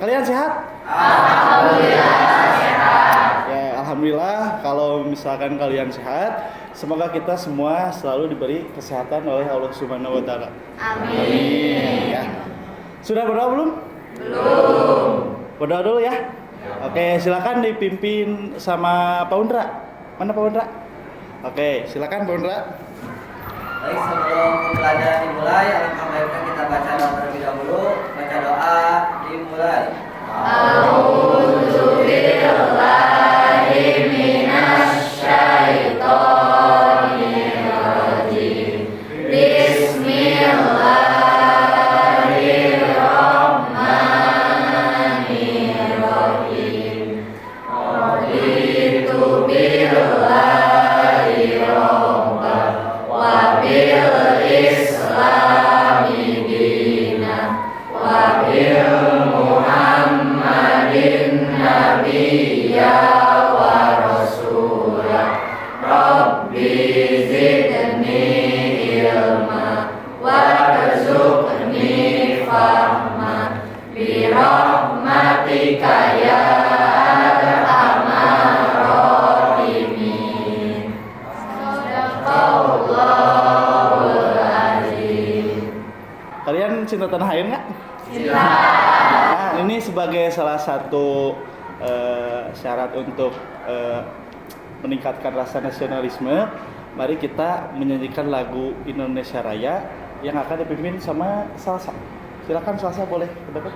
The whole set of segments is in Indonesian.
Kalian sehat? Alhamdulillah sehat. Ya, alhamdulillah kalau misalkan kalian sehat, semoga kita semua selalu diberi kesehatan oleh Allah Subhanahu wa taala. Amin. Ya. Sudah berdoa belum? Belum. Berdoa dulu ya. Oke, silakan dipimpin sama Pak Undra. Mana Pak Undra? Oke, silakan Pak Undra. Baik, sebelum pembelajaran dimulai, alangkah baiknya kita baca doa terlebih dahulu. Baca doa dimulai. A'udzu billahi minasy syaithanir rajim. Bismillahirrahmanirrahim. Raditu billahi rabban wa bil islami dinan wa bil Muhammadin nabiyya wa rasulah. Rabbi zidni ilma warzuqni fahma bi rahmatika ya arhamar rahimin. Sadaqallahul azim. Kalian cinta tanah air nggak? Cinta. Nah, ini sebagai salah satu syarat untuk meningkatkan rasa nasionalisme, mari kita menyanyikan lagu Indonesia Raya yang akan dipimpin sama Salsa. Silakan Salsa, boleh ke depan.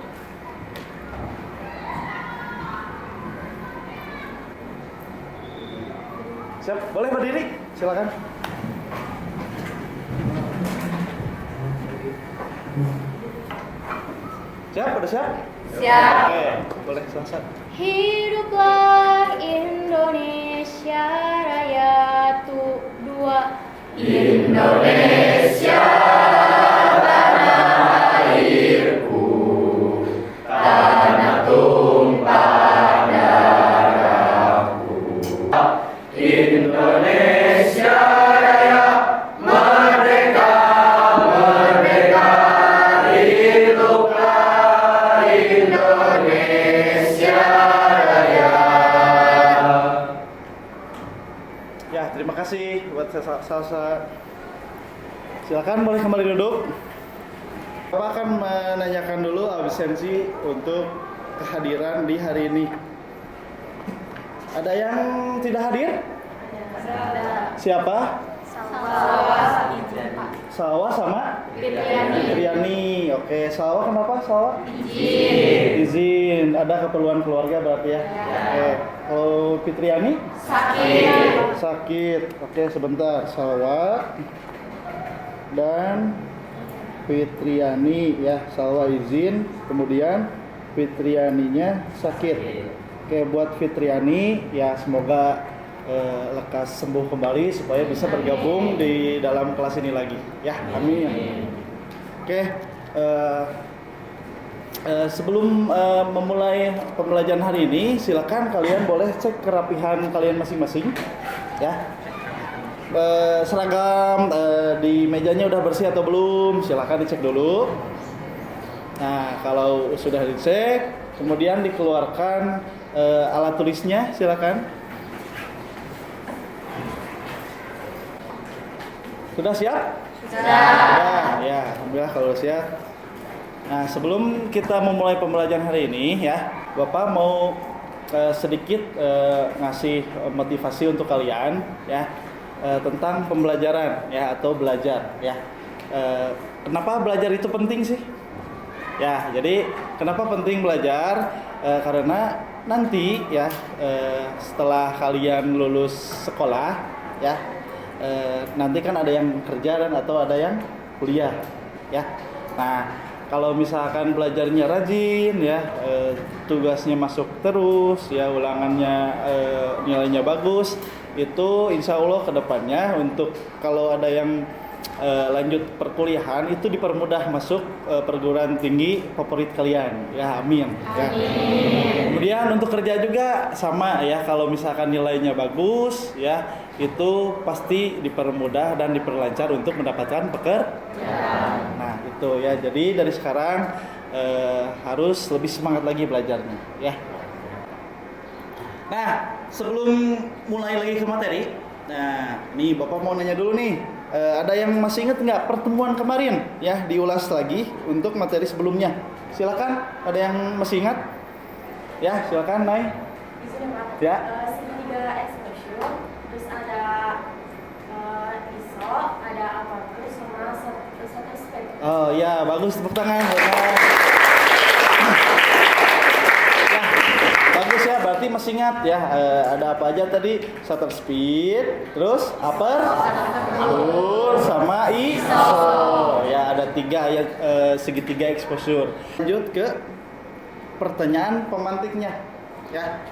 Siap, boleh berdiri? Silakan. Siap, udah siap? Siap. Oke, boleh Salsa. Hiduplah Indonesia Raya dua. Indonesia tanah airku, tanah tumpah darahku. Indonesia Raya merdeka, merdeka. Hiduplah Indonesia Raya. Ya, terima kasih buat Salsa. Silakan boleh kembali duduk. Bapak akan menanyakan dulu absensi untuk kehadiran di hari ini. Ada yang tidak hadir? Siapa? Salwa sama Fitriani. Oke, Salwa kenapa Salwa? Izin. Ada keperluan keluarga berarti ya. Oke. Kalau Fitriani? Sakit. Oke, sebentar. Salwa dan Fitriani ya. Salwa izin, kemudian Fitrianinya sakit. Oke, buat Fitriani ya semoga lekas sembuh kembali supaya bisa bergabung di dalam kelas ini lagi ya. Amin. Oke, sebelum memulai pembelajaran hari ini, silakan kalian boleh cek kerapihan kalian masing-masing ya. Seragam di mejanya udah bersih atau belum? Silakan dicek dulu. Nah, kalau sudah dicek, kemudian dikeluarkan alat tulisnya, silakan. Sudah siap? Sudah. Ya, alhamdulillah kalau siap. Nah, sebelum kita memulai pembelajaran hari ini ya, Bapak mau sedikit ngasih motivasi untuk kalian ya tentang pembelajaran ya atau belajar ya. Kenapa belajar itu penting sih? Ya, jadi kenapa penting belajar? Karena nanti ya setelah kalian lulus sekolah ya, nanti kan ada yang kerja dan atau ada yang kuliah ya. Nah, kalau misalkan belajarnya rajin ya, tugasnya masuk terus ya, ulangannya nilainya bagus, itu insya Allah kedepannya untuk kalau ada yang lanjut perkuliahan itu dipermudah masuk perguruan tinggi favorit kalian ya. Amin ya. Kemudian untuk kerja juga sama ya, kalau misalkan nilainya bagus ya, itu pasti dipermudah dan diperlancar untuk mendapatkan pekerjaan. Nah, Gitu ya. Jadi dari sekarang harus lebih semangat lagi belajarnya ya. Nah, sebelum mulai lagi ke materi, nah nih Bapak mau nanya dulu nih, ada yang masih ingat nggak pertemuan kemarin ya, diulas lagi untuk materi sebelumnya. Silakan, ada yang masih ingat? Ya, silakan Nay. Di sini Pak. Ya. Segitiga exposure, terus ada ISO, ada aperture sama shutter speed. Oh ya, bagus, tepuk tangan. Ya, bagus ya, berarti masih ingat ya. Ada apa aja tadi? Shutter speed, terus aperture, sama ISO. Ya, ada 3 ya, segitiga exposure. Lanjut ke pertanyaan pemantiknya ya.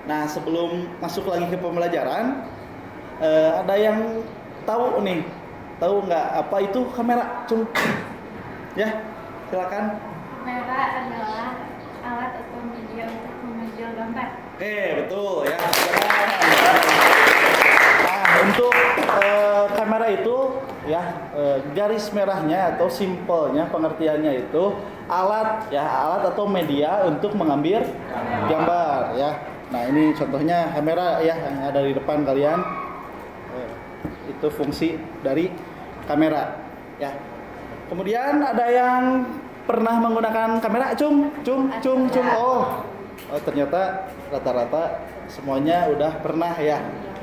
Nah, sebelum masuk lagi ke pembelajaran, ada yang tahu nih, tahu nggak apa itu kamera, Cung? Ya, silakan. Kamera adalah alat atau media untuk mengambil gambar. Betul ya. Nah, untuk kamera itu ya, garis merahnya atau simpelnya pengertiannya itu alat ya, alat atau media untuk mengambil gambar ya. Nah, ini contohnya kamera ya yang ada di depan kalian. Itu fungsi dari kamera ya. Kemudian ada yang pernah menggunakan kamera, Cung? Oh, ternyata rata-rata semuanya udah pernah ya.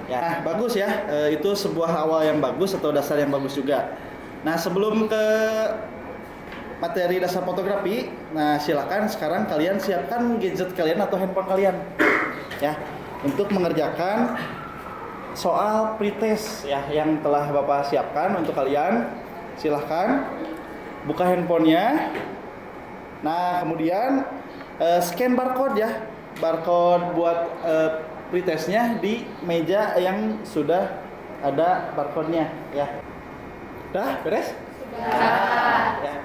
Nah, bagus ya. Itu sebuah awal yang bagus atau dasar yang bagus juga. Nah, sebelum ke materi dasar fotografi, nah silakan sekarang kalian siapkan gadget kalian atau handphone kalian ya untuk mengerjakan soal pretest ya yang telah Bapak siapkan untuk kalian. Silahkan buka handphonenya. Nah, kemudian scan barcode ya, barcode buat pretestnya di meja yang sudah ada barcode-nya ya. Udah beres? Sudah. Ya.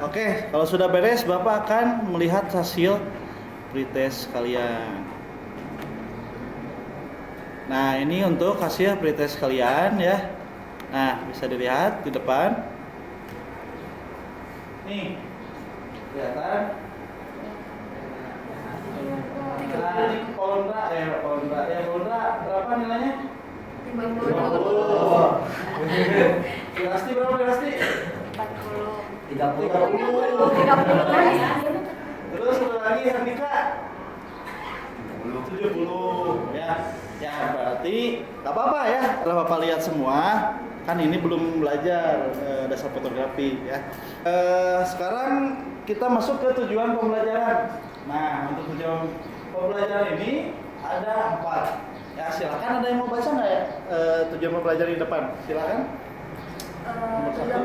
Oke, kalau sudah beres, Bapak akan melihat hasil pretest kalian. Nah, ini untuk hasil pretest kalian ya. Nah, bisa dilihat di depan. Nih, kelihatan? Nah, ini kolonda berapa nilainya? 50. Pilasti berapa pilasti? 30. 30. Terus satu lagi Handika 70 ya. Ya berarti nggak apa-apa ya. Kalau Bapak lihat semua, kan ini belum belajar dasar fotografi ya. Sekarang kita masuk ke tujuan pembelajaran. Nah, untuk tujuan pembelajaran ini ada 4. Ya, silakan, ada yang mau baca nggak ya tujuan pembelajaran di depan? Silakan. Tujuan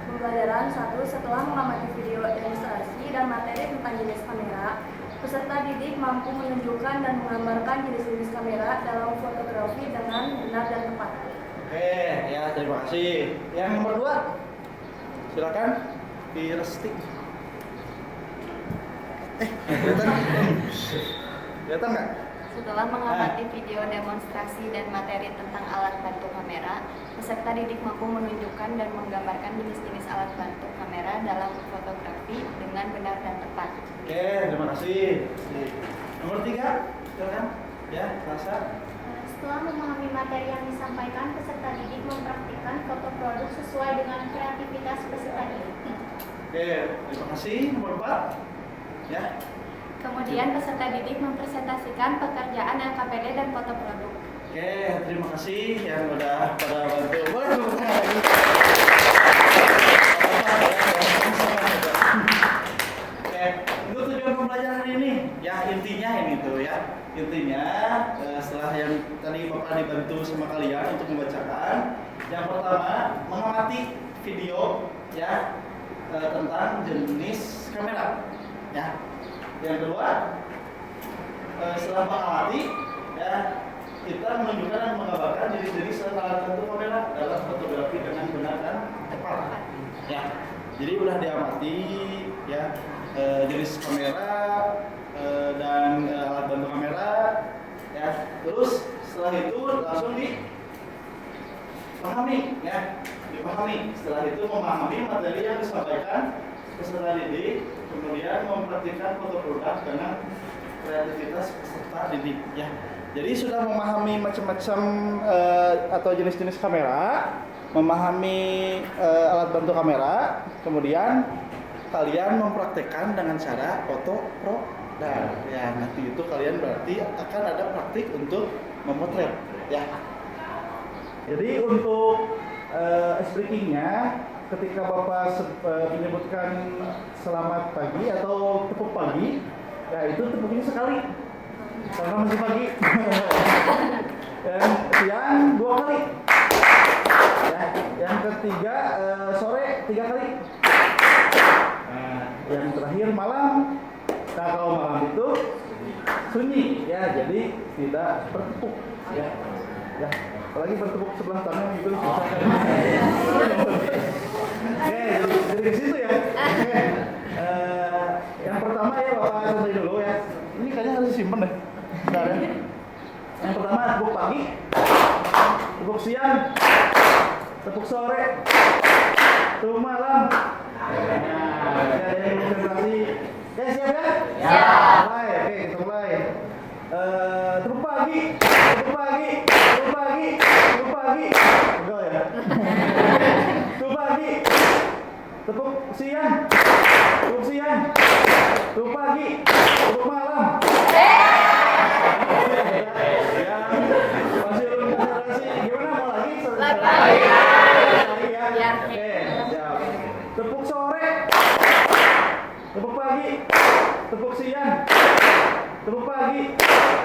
pembelajaran 1, setelah mengamati video demonstrasi dan materi tentang jenis kamera, peserta didik mampu menunjukkan dan menggambarkan jenis-jenis kamera dalam fotografi dengan benar dan tepat. Oke, ya terima kasih. Yang nomor 2, silakan di Resti. Kelihatan nggak? Setelah mengamati video demonstrasi dan materi tentang alat bantu kamera, peserta didik mampu menunjukkan dan menggambarkan jenis-jenis alat bantu kamera dalam fotografi dengan benar dan tepat. Oke, terima kasih. Nomor 3, silakan. Ya, Rasa. Setelah memahami materi yang disampaikan, peserta didik mempraktikkan foto produk sesuai dengan kreativitas peserta didik. Oke, terima kasih. Nomor 4. Ya. Kemudian peserta didik mempresentasikan pekerjaan LKPD dan foto produk. Oke, terima kasih yang udah pada bantu. Boleh tepuk tangan lagi. Oke, untuk tujuan pembelajaran hari ini, ya intinya ini tuh ya. Intinya setelah yang tadi Bapak dibantu sama kalian untuk membacakan, yang pertama mengamati video ya tentang jenis kamera ya. Yang kedua, setelah mengamati ya, kita menunjukkan dan menggambarkan jenis-jenis alat bantu kamera dalam fotografi dengan benar dan tepat ya. Jadi udah diamati ya jenis kamera dan alat bantu kamera ya. Terus setelah itu langsung dipahami ya. dipahami. Setelah itu memahami materi yang disampaikan peserta didik, kemudian mempraktikkan foto produk dengan kreativitas peserta didik ya. Jadi sudah memahami macam-macam atau jenis-jenis kamera, memahami alat bantu kamera, kemudian kalian mempraktekkan dengan cara foto produk. Ya, nanti itu kalian berarti akan ada praktik untuk memotret ya. Jadi untuk speakingnya, ketika Bapak menyebutkan selamat pagi atau tepuk pagi, ya itu tepuknya sekali karena masih pagi. Dan siang 2 kali. Ya, yang ketiga sore 3 kali. Nah, yang terakhir malam. Nah, kalau malam itu sunyi ya, jadi tidak bertepuk ya. Ya, apalagi bertepuk sebelah tangan gitu susah. Oke, jadi ke situ ya. Oke. Yang pertama ya Bapak santai dulu ya. Ini kayaknya harus disimpan deh. Bentar ya. Yang pertama tepuk pagi, tepuk siang, tepuk sore, tepuk malam. Nah, ada yang konsentrasi. Ya, siap ya? Ya. Mulai, oke kita mulai. Tepuk pagi, tepuk pagi, tepuk pagi, tepuk pagi. Enggak ya? Tepuk pagi, tepuk siang, tepuk siang, tepuk pagi, tepuk malam. Yang masih belum konsentrasi, gimana mau lagi? Lagi ya? Oke, siap. Tepuk sore, tepuk pagi, tepuk siang, tepuk pagi,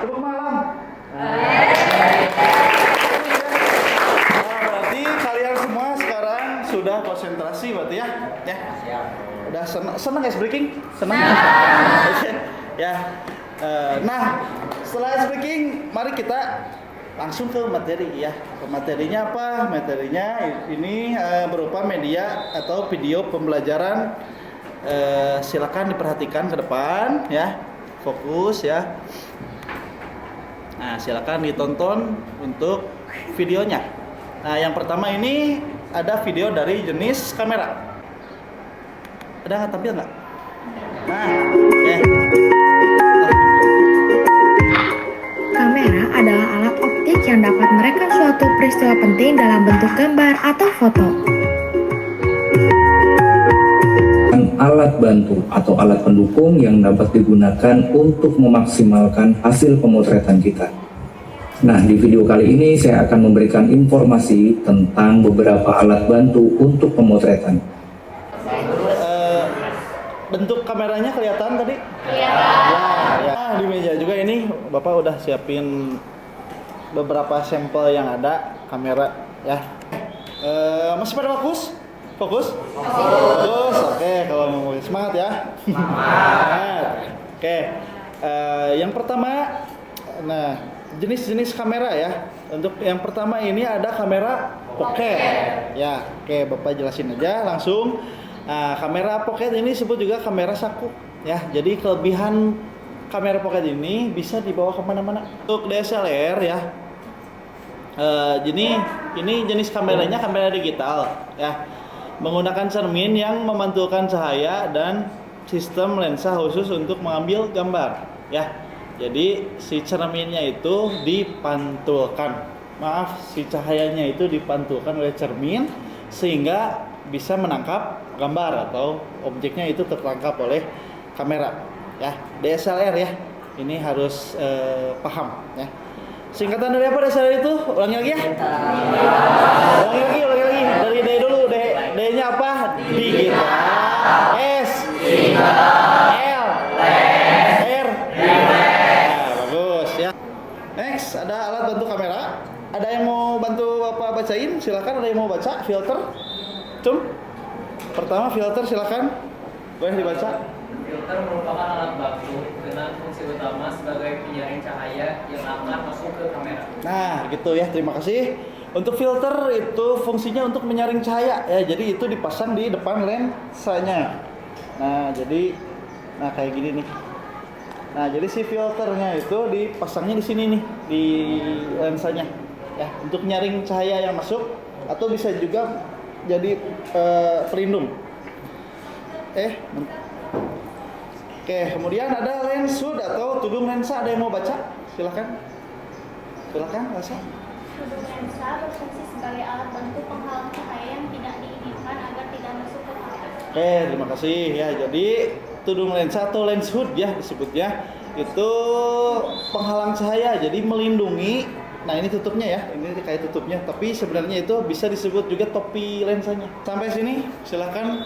tepuk malam. Berarti kalian semua sekarang sudah konsentrasi berarti ya? Ya. Udah senang ya breaking? Senang? Oke. Ya. Nah, setelah breaking, mari kita langsung ke materi ya. Materinya apa? Materinya ini berupa media atau video pembelajaran. Silakan diperhatikan ke depan ya, fokus ya. Nah, silakan ditonton untuk videonya. Nah, yang pertama ini ada video dari jenis kamera. Ada nggak tampil nggak? Nah, oke. Kamera adalah alat optik yang dapat merekam suatu peristiwa penting dalam bentuk gambar atau foto. Alat bantu atau alat pendukung yang dapat digunakan untuk memaksimalkan hasil pemotretan kita. Nah, di video kali ini saya akan memberikan informasi tentang beberapa alat bantu untuk pemotretan. Bentuk kameranya kelihatan tadi? Iya. Ya. Nah, di meja juga ini Bapak udah siapin beberapa sampel yang ada kamera ya. Masih pada fokus? Fokus? Fokus. Oke, kalau mau semangat ya. Semangat. Oke. Yang pertama, nah jenis-jenis kamera ya. Untuk yang pertama ini ada kamera pocket. Ya, oke Bapak jelasin aja langsung. Nah, kamera pocket ini disebut juga kamera saku ya. Jadi kelebihan kamera pocket ini bisa dibawa kemana-mana. Untuk DSLR ya. Jadi ini jenis kameranya kamera digital ya. Menggunakan cermin yang memantulkan cahaya dan sistem lensa khusus untuk mengambil gambar ya. Jadi si cerminnya itu dipantulkan. Maaf, si cahayanya itu dipantulkan oleh cermin sehingga bisa menangkap gambar atau objeknya itu tertangkap oleh kamera ya. DSLR ya. Ini harus paham ya. Singkatan dari apa DSLR itu? Ulangi lagi ya. Ulangi lagi. Dari D dulu. D-nya apa? Digital. S. L. R. Nah, bagus ya. Next, ada alat bantu kamera. Ada yang mau bantu Bapak bacain? Silakan. Ada yang mau baca? Filter. Pertama filter silakan. Boleh dibaca. Filter merupakan alat bantu dengan fungsi utama sebagai penyaring cahaya yang akan masuk ke kamera. Nah, gitu ya. Terima kasih. Untuk filter itu fungsinya untuk menyaring cahaya ya. Jadi itu dipasang di depan lensanya. Nah, jadi kayak gini nih. Nah, jadi si filternya itu dipasangnya di sini nih, di lensanya. Ya, untuk nyaring cahaya yang masuk atau bisa juga jadi pelindung. Oke, kemudian ada lens hood atau tudung lensa. Ada yang mau baca? Silakan. Silakan, Lasa. Tudung lensa berfungsi sebagai alat bantu penghalang cahaya yang tidak diinginkan agar tidak masuk ke mata. Oke, terima kasih ya. Jadi tudung lensa atau lens hood ya disebutnya, itu penghalang cahaya, jadi melindungi. Nah ini tutupnya ya, ini kayak tutupnya, tapi sebenarnya itu bisa disebut juga topi lensanya. Sampai sini, silakan.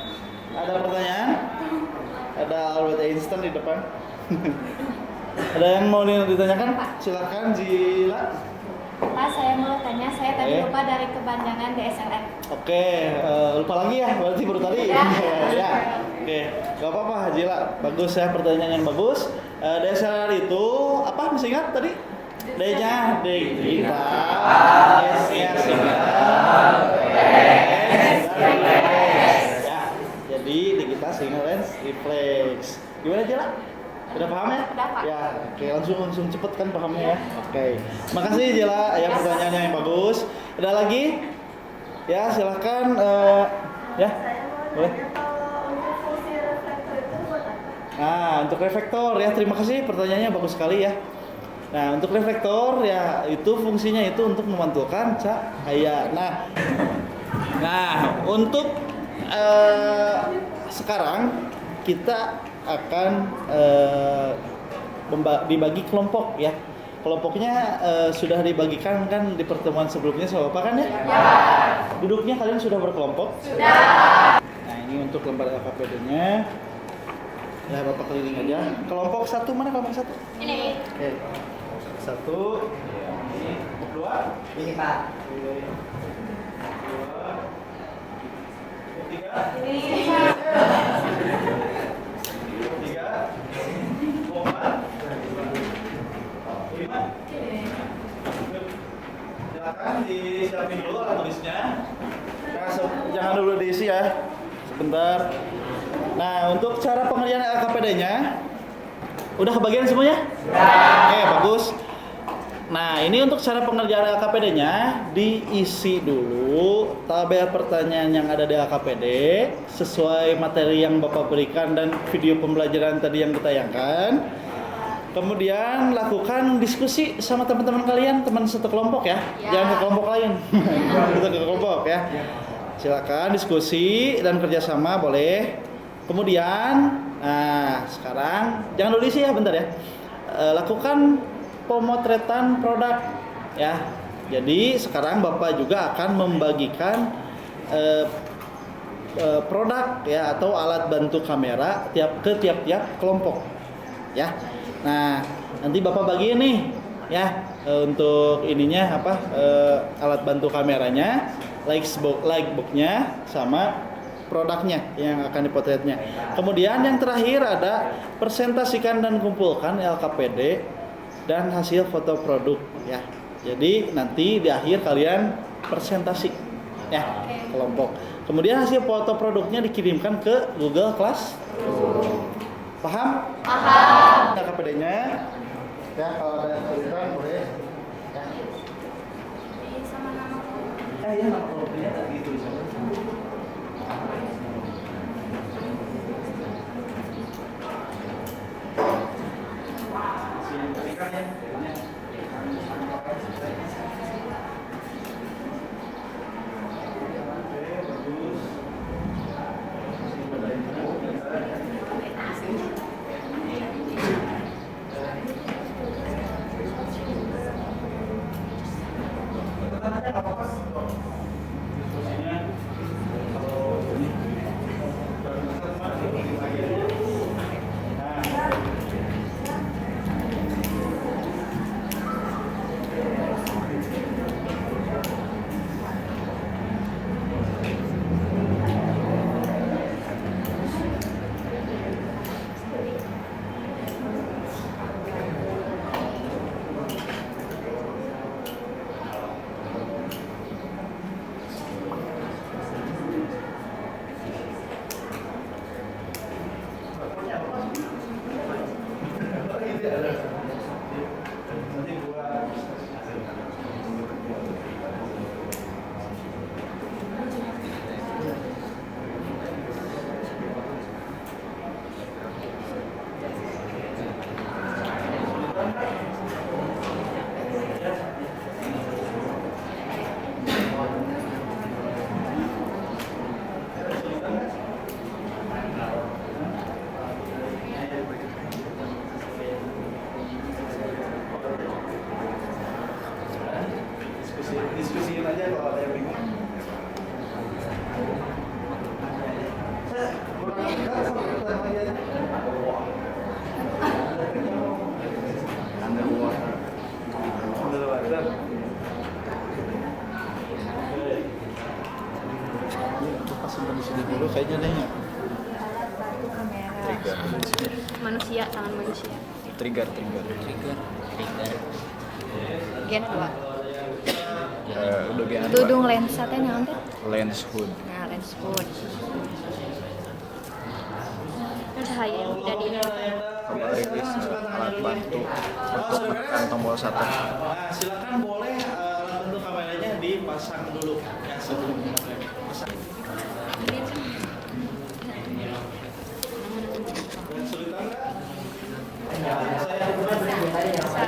Ada pertanyaan? Ada Albert Einstein di depan. Ada yang mau ditanyakan? Silakan, Zila. Pak, saya mau tanya, saya tadi lupa dari kepanjangan DSLR. Oke, lupa lagi ya, berarti baru tadi. Ya. Oke, gak apa-apa, Zila. Bagus ya, pertanyaan yang bagus. DSLR itu apa? Masih ingat tadi? D-nya digital, S-nya sinyal, ya. Jadi digital signal lens reflex. Gimana Zila? Udah paham ya? Udah, Pak. Ya, oke, langsung cepet kan pahamnya ya. Oke. Makasih Zila ya pertanyaannya yang bagus. Ada lagi? Ya, silahkan ya. Boleh. Nah, untuk reflektor ya, terima kasih pertanyaannya bagus sekali ya. Nah, untuk reflektor ya itu fungsinya itu untuk memantulkan cahaya. Nah, untuk sekarang kita akan dibagi kelompok ya. Kelompoknya sudah dibagikan kan di pertemuan sebelumnya sama Bapak kan ya? Ya. Duduknya kalian sudah berkelompok? Sudah. Nah, ini untuk lembar LKPD-nya. Ya, Bapak keliling aja. Kelompok satu mana kelompok satu? Ini. Oke. Satu. Ini. Dua. Ini Pak. Dua. Tiga. Ini. Tiga. Empat. Lima. Silakan disiapin dulu alat tulisnya. Nah, jangan dulu diisi ya. Sebentar. Nah, untuk cara pengerjaan LKPD-nya udah kebagian semuanya? Sudah. Oke, bagus. Nah, ini untuk cara pengerjaan LKPD-nya diisi dulu tabel pertanyaan yang ada di LKPD sesuai materi yang Bapak berikan dan video pembelajaran tadi yang ditayangkan. Kemudian lakukan diskusi sama teman-teman kalian, teman satu kelompok ya. Jangan ke kelompok lain. Kita ke kelompok ya. Silakan diskusi dan kerjasama boleh. Kemudian, nah sekarang jangan dulu isi ya, bentar ya. Lakukan pemotretan produk ya. Jadi sekarang Bapak juga akan membagikan produk ya atau alat bantu kamera ke tiap-tiap kelompok ya. Nah nanti Bapak bagiin nih ya untuk ininya apa alat bantu kameranya, lightbox-nya sama produknya yang akan dipotretnya. Kemudian yang terakhir ada presentasikan dan kumpulkan LKPD dan hasil foto produk ya. Jadi nanti di akhir kalian presentasi ya kelompok. Kemudian hasil foto produknya dikirimkan ke Google Classroom. Paham? Paham. LKPD-nya ya kalau ada yang kesulitan boleh ya. Sama nama. Ya nama produknya tadi tulisannya. kayaknya deh ya. Alat bantu kamera. Trigger. Manusia, tangan manusia. Trigger. Gen 2. Udah biasa. Tudung lensa teh naon teh? Lens hood. Nah, lens hood. Cahaya yang tidak dilihat. Kembali ke alat bantu untuk menekan tombol shutter. Nah, silakan boleh alat bantu kameranya dipasang dulu ya sebelum pasang. Kesulitan nggak? Saya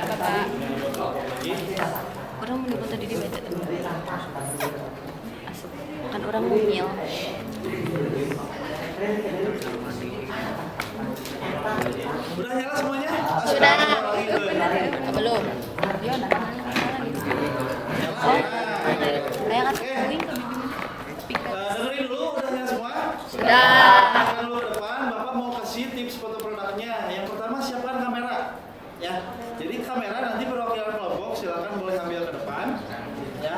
Bapak. Orang menunggu tadi di baca. Kan orang mumil. udah nyala semuanya? Sudah. Gitu. Belum. Dia udah. Oh. Kayak kan kuing ke speaker. Dengerin dulu, udah nyala semua? Sudah. Silakan dulu ke depan, Bapak mau kasih tips foto produknya. Yang pertama siapkan kamera. Ya, jadi kamera nanti perwakilan kelompok silakan boleh ambil ke depan. Ya,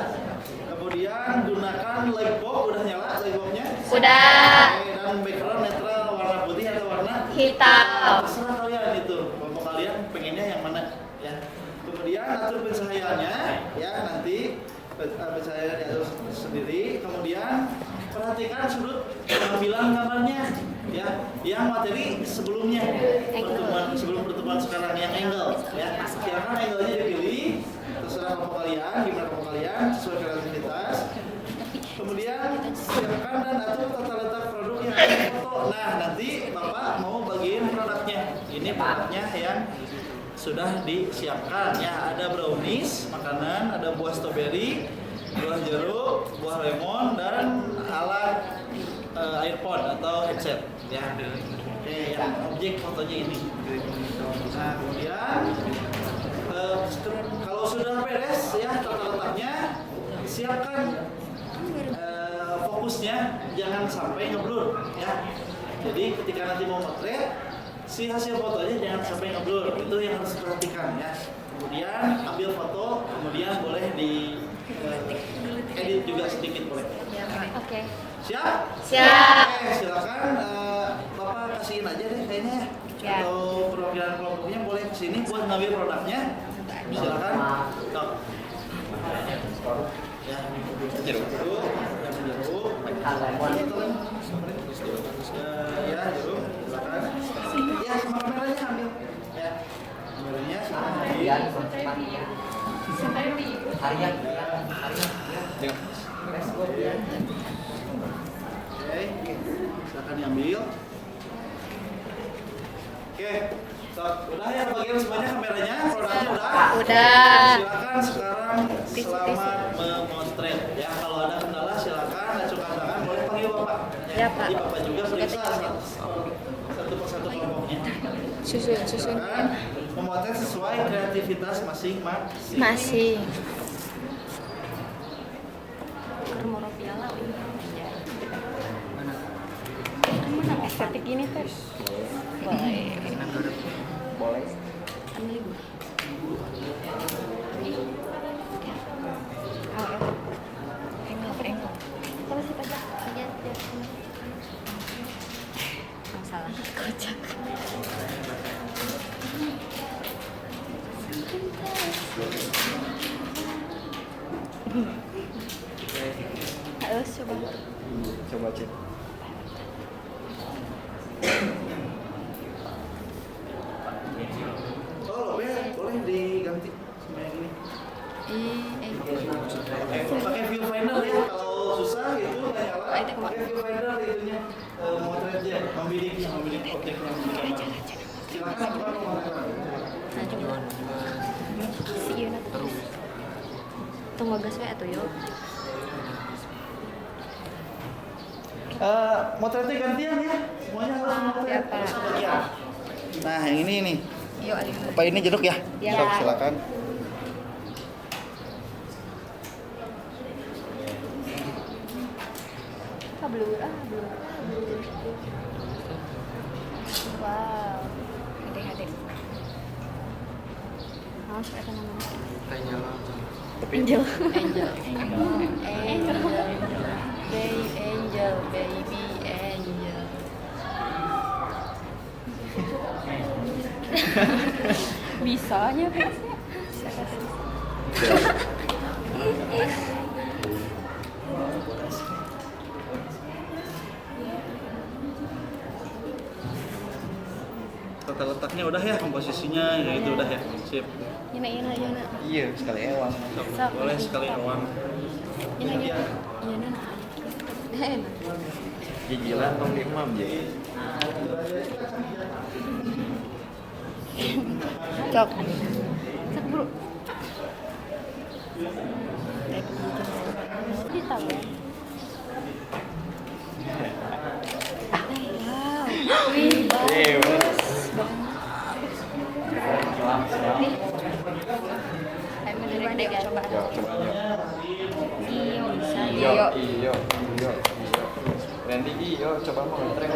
kemudian gunakan lightbox, udah nyala lightboxnya? Udah. Oke, dan background netral warna putih atau warna Hitam. terserah kalian itu, kelompok kalian pengennya yang mana ya. Kemudian atur pencahayaannya ya, nanti pencahayaan diatur sendiri. Kemudian perhatikan sudut pengambilan gambarnya ya, yang materi sebelumnya sebelum pertemuan sekarang yang angle ya. Silakan angle-nya dipilih, terserah kelompok kalian, gimana kelompok kalian sesuai kreativitas. Kemudian siapkan dan atur tata letak produk yang akan foto. Nah, nanti Bapak mau bagiin produknya. Ini produknya yang sudah disiapkan ya. Ada brownies, makanan, ada buah stroberi, buah jeruk, buah lemon, dan alat earphone atau headset ya. Oke, yang objek fotonya ini. Nah, kemudian kalau sudah beres ya tata letaknya, siapkan fokusnya, jangan sampai ngeblur ya. Jadi ketika nanti mau motret, si hasil fotonya jangan sampai ngeblur, itu yang harus diperhatikan ya. Kemudian ambil foto, kemudian boleh di edit juga sedikit boleh. Oke. Siap? Siap. Oke, silakan Bapak kasihin aja deh kayaknya ya. Ya. Atau perwakilan kelompoknya boleh kesini buat ngambil produknya. Silakan. Stop. Ya, jeruk. Yang jeruk. Ya, jeruk. Silakan. Ya, sama kameranya ambil. Ya. Kameranya silakan ambil. Oke, silakan diambil. Oke, stop. Udah ya bagian semuanya kameranya, produknya udah. Udah. Silakan sekarang selamat memotret. Ya, kalau ada kendala silakan acungkan tangan, boleh panggil Bapak. Ya, Pak. Jadi Bapak juga periksa satu persatu kelompoknya. Susun. Silakan memotret sesuai kreativitas masing-masing. Masih. Kermoro piala mana estetik ini teh? Boleh. Boleh. Ambil ibu. Angle. Kalau sih pajak. Masalah kocak. Harus coba. Coba cek. Oh, boleh diganti sama yang ini. Pakai viewfinder ya, kalau susah itu nggak nyala. Pakai viewfinder itunya, motretnya, membidik objeknya. Silakan bukan pemotretan. Si Yuna terus. Tunggu gas we atuh yuk. Motretnya gantian ya, semuanya harus motret. Ya, Pak. Bagian. Nah, yang ini nih. Yuk, ayo. Apa ini jeruk ya? Ya. Sok, silakan. Blur. Wow. Hati-hati. Awas apa namanya? Angel. Baby angel. Bisanya biasanya. Tata letaknya udah ya, komposisinya ya itu udah ya. Sip. Yana. Iya, sekali ewang. Boleh sekali awang. Yana. Gigilan tong imam jadi. Cok. Cek bro. Ditahu. Wow. Wih, bagus. Nih. Ayo mendelik-delik coba. Yuk, coba yuk. Iyo, bisa. Iyo. Randy, iyo, coba mau ngetrek.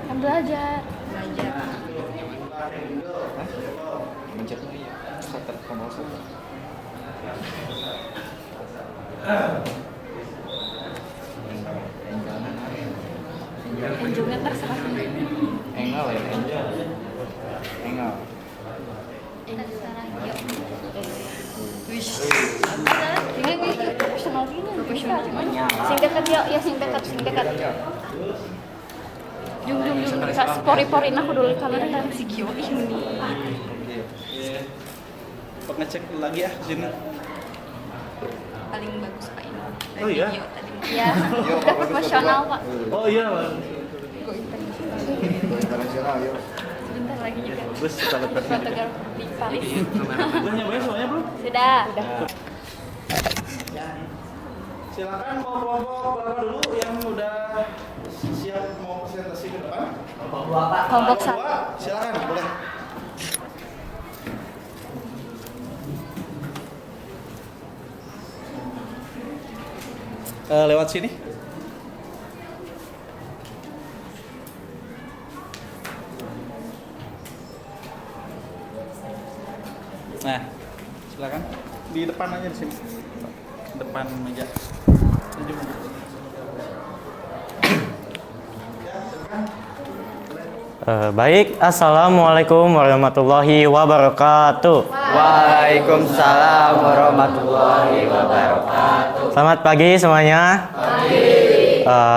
Kan belajar. Mencet nih, setter tombol setter. Ujungnya terserah sendiri. Engel ya, engel. Terserah, yuk. Wish. Ini profesional gini. Profesional. Sing dekat yuk, ya sing dekat. Jung. Pori-pori aku dulu kamera kan si Gio ini. Iya. Pengecek lagi ya sini. Paling bagus Pak ini. Oh iya? Iya, udah profesional Pak. Oh iya, Bang. Go internasional. Internasional, yuk. Sebentar lagi juga. Bagus kalau Fotografer di Paris. Udah nyobain semuanya belum? Sudah. Silakan mau kelompok berapa dulu yang udah siap mau presentasi ke depan? Kelompok Dua, silakan boleh. Lewat sini. Nah, silakan di depan aja di sini. Depan meja. Baik, Assalamualaikum warahmatullahi wabarakatuh. Waalaikumsalam warahmatullahi wabarakatuh. Selamat pagi semuanya.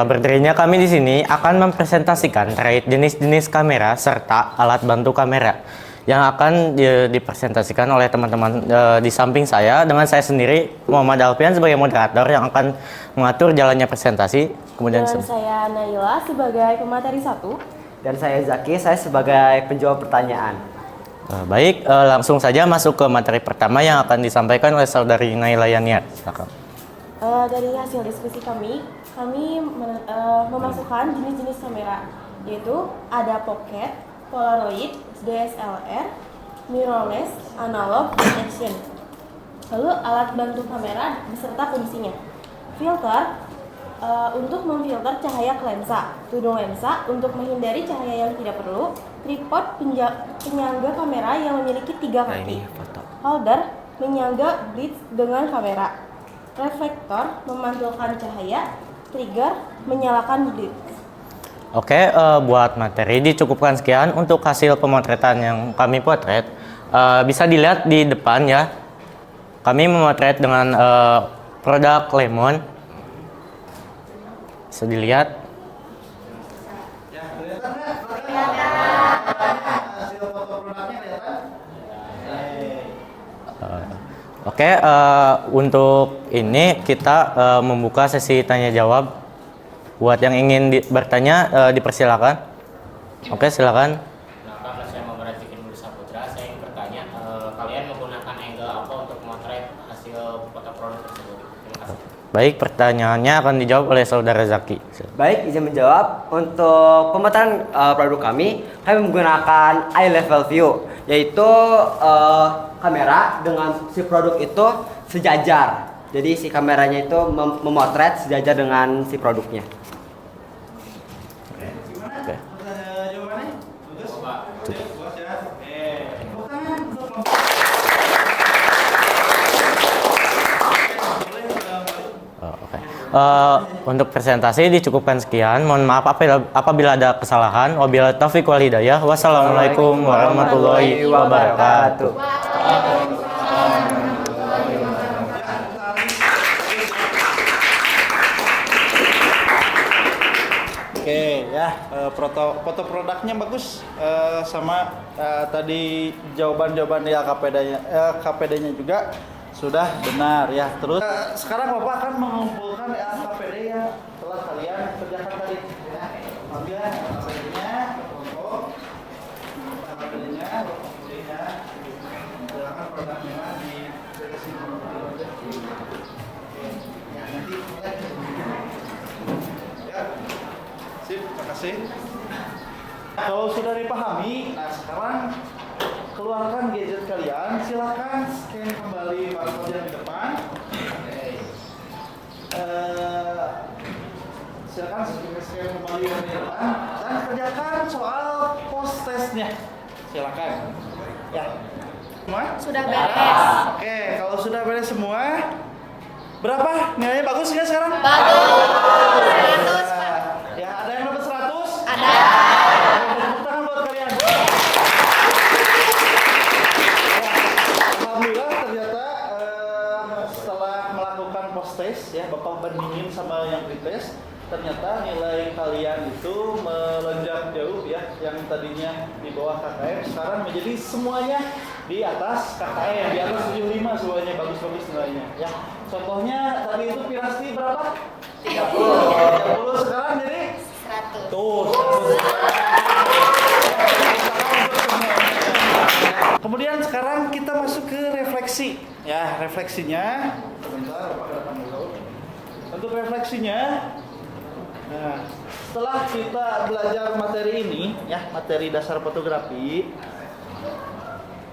Berdirinya kami di sini akan mempresentasikan terkait jenis-jenis kamera serta alat bantu kamera yang akan dipresentasikan oleh teman-teman di samping saya dengan saya sendiri Muhammad Alfian sebagai moderator yang akan mengatur jalannya presentasi. Kemudian saya Naila sebagai pemateri 1. Dan saya Zaki, saya sebagai penjawab pertanyaan. Baik, langsung saja masuk ke materi pertama yang akan disampaikan oleh saudari Naila Yaniat. Silakan. Dari hasil diskusi kami memasukkan jenis-jenis kamera, yaitu ada pocket, polaroid, DSLR, mirrorless, analog, dan action. Lalu alat bantu kamera beserta fungsinya. Filter untuk memfilter cahaya ke lensa, tudung lensa untuk menghindari cahaya yang tidak perlu, tripod penyangga kamera yang memiliki 3 kaki, holder menyangga blitz dengan kamera, reflektor memantulkan cahaya, trigger menyalakan blitz. Oke, buat materi dicukupkan sekian. Untuk hasil pemotretan yang kami potret bisa dilihat di depan ya. Kami memotret dengan produk Lemon. Bisa dilihat. Oke, untuk ini kita membuka sesi tanya jawab. Buat yang ingin bertanya, dipersilakan. Oke, silakan. Karena saya memperhatikan Budi Saputra, saya ingin bertanya, kalian menggunakan angle apa untuk memotret hasil foto produk tersebut? Terima kasih. Baik, pertanyaannya akan dijawab oleh saudara Zaki. Baik, izin menjawab. Untuk pemotretan produk kami menggunakan eye level view, yaitu kamera dengan si produk itu sejajar. Jadi si kameranya itu memotret sejajar dengan si produknya. Oke. Jawabannya? Bagus. Puas ya. Oke. Untuk presentasi dicukupkan sekian. Mohon maaf apabila ada kesalahan. Wabillahi taufiq wal hidayah. Wassalamualaikum warahmatullahi wabarakatuh. Oke ya, foto produknya bagus, sama tadi jawaban-jawaban di KPD-nya juga sudah benar ya. Terus sekarang Bapak akan mengumpulkan KPD yang telah kalian kerjakan tadi. Ya. Ambil KPD-nya, foto KPD-nya, silakan produknya di sini. Ya, nanti mulai. Ya. Sip, terima kasih. Kalau sudah dipahami, nah sekarang keluarkan gadget kalian, silakan scan kembali barcode yang di depan. Silakan scan kembali yang di depan dan kerjakan soal post testnya. Silakan. Ya. Semua? Sudah beres. Oke, kalau sudah beres semua, berapa? Nilainya bagus nggak sekarang? Bagus. 100. Ya, ada yang dapat 100? Ada. Tepuk tangan buat kalian. Alhamdulillah ternyata setelah melakukan post test ya, Bapak bandingin sama yang pretest, ternyata nilai kalian itu melonjak jauh ya, yang tadinya di bawah KKM sekarang menjadi semuanya di atas KKM, di atas 75 semuanya bagus-bagus nilainya ya. Contohnya tadi itu Pirasti berapa? 30 sekarang jadi 100. tuh 100. Kemudian sekarang kita masuk ke refleksi ya. Refleksinya sebentar Bapak ke depan dulu. Untuk refleksinya, nah, setelah kita belajar materi ini ya, materi dasar fotografi,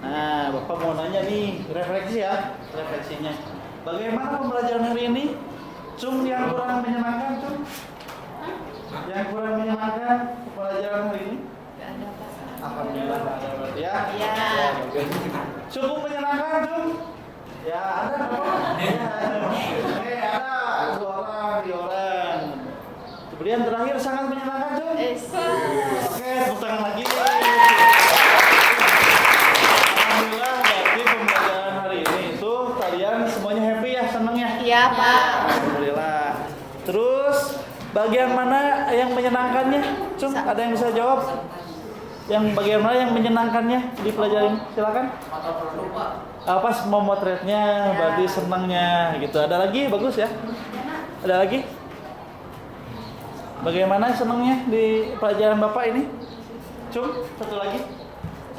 nah Bapak mau nanya nih, refleksi ya, refleksinya bagaimana pembelajaran hari ini? Cung, yang kurang menyenangkan, Cung? Yang kurang menyenangkan pembelajaran hari ini? Alhamdulillah ada berarti ya. Iya. Cukup menyenangkan, Cung? Ya, ada berapa? Ya, ada 2 orang, 3 orang. Kemudian terakhir sangat menyenangkan, Cung? Oke, tepuk tangan lagi. Alhamdulillah berarti pembelajaran hari ini itu kalian semuanya happy ya, seneng ya? Iya, Pak. Alhamdulillah. Terus bagian mana yang menyenangkannya? Cung, ada yang bisa jawab? Yang bagian mana yang menyenangkannya di pelajaran ini? Silakan. Pas memotretnya, berarti senangnya gitu. Ada lagi? Bagus ya. Ada lagi? Bagaimana senangnya di pelajaran Bapak ini? Cung, satu lagi.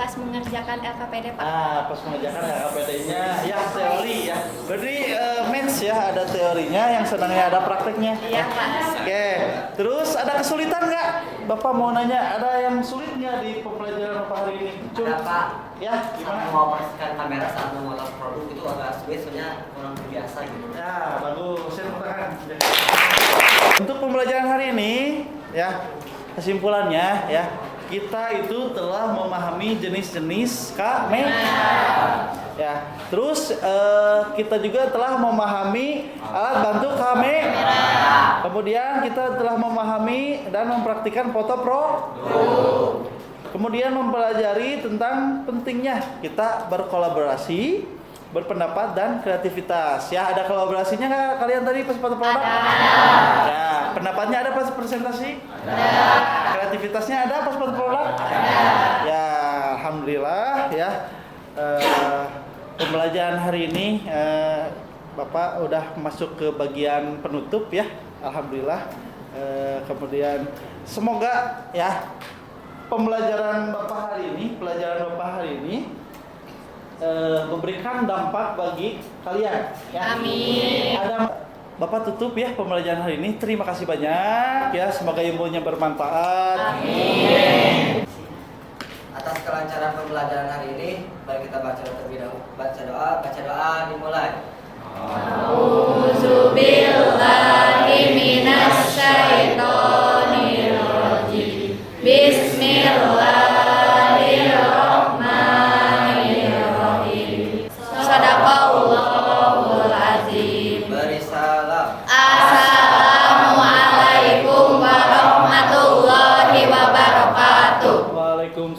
Pas mengerjakan LKPD, Pak. Pas mengerjakan LKPD-nya, ya teori ya. Berarti match ya, ada teorinya, yang senangnya ada prakteknya. Iya, Pak. Oke, terus ada kesulitan nggak? Bapak mau nanya, ada yang sulit nggak di pembelajaran Bapak hari ini? Ada, Pak. Ya, gimana? Mengoperasikan kamera saat memotong produk itu agak sulit, soalnya kurang biasa gitu. Ya, bagus. Saya tepuk tangan. Untuk pembelajaran hari ini, ya kesimpulannya ya, kita itu telah memahami jenis-jenis kamera. Ya, terus kita juga telah memahami alat bantu kamera. Kemudian kita telah memahami dan mempraktikkan foto produk. Kemudian mempelajari tentang pentingnya kita berkolaborasi, berpendapat dan kreativitas. Ya, ada kolaborasinya nggak kalian tadi pas foto produk? Ada. Ya, pendapatnya ada pas presentasi? Ada. Kreativitasnya ada pas foto produk? Ada. Ya, alhamdulillah ya. Pembelajaran hari ini Bapak udah masuk ke bagian penutup ya. Alhamdulillah. Kemudian semoga ya pembelajaran Bapak hari ini, memberikan dampak bagi kalian. Ya. Amin. Bapak tutup ya pembelajaran hari ini. Terima kasih banyak ya. Semoga ilmunya bermanfaat. Amin. Atas kelancaran pembelajaran hari ini, mari kita baca terlebih dahulu. Baca doa dimulai. A'udzubillahi minasyaitonirrajim. Bismillahirrahmanirrahim. Sadaqallahul azim. Beri salam. Assalamualaikum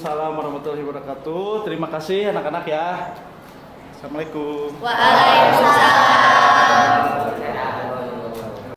Waalaikumsalam warahmatullahi wabarakatuh. Terima kasih anak-anak ya. Assalamualaikum. Waalaikumsalam.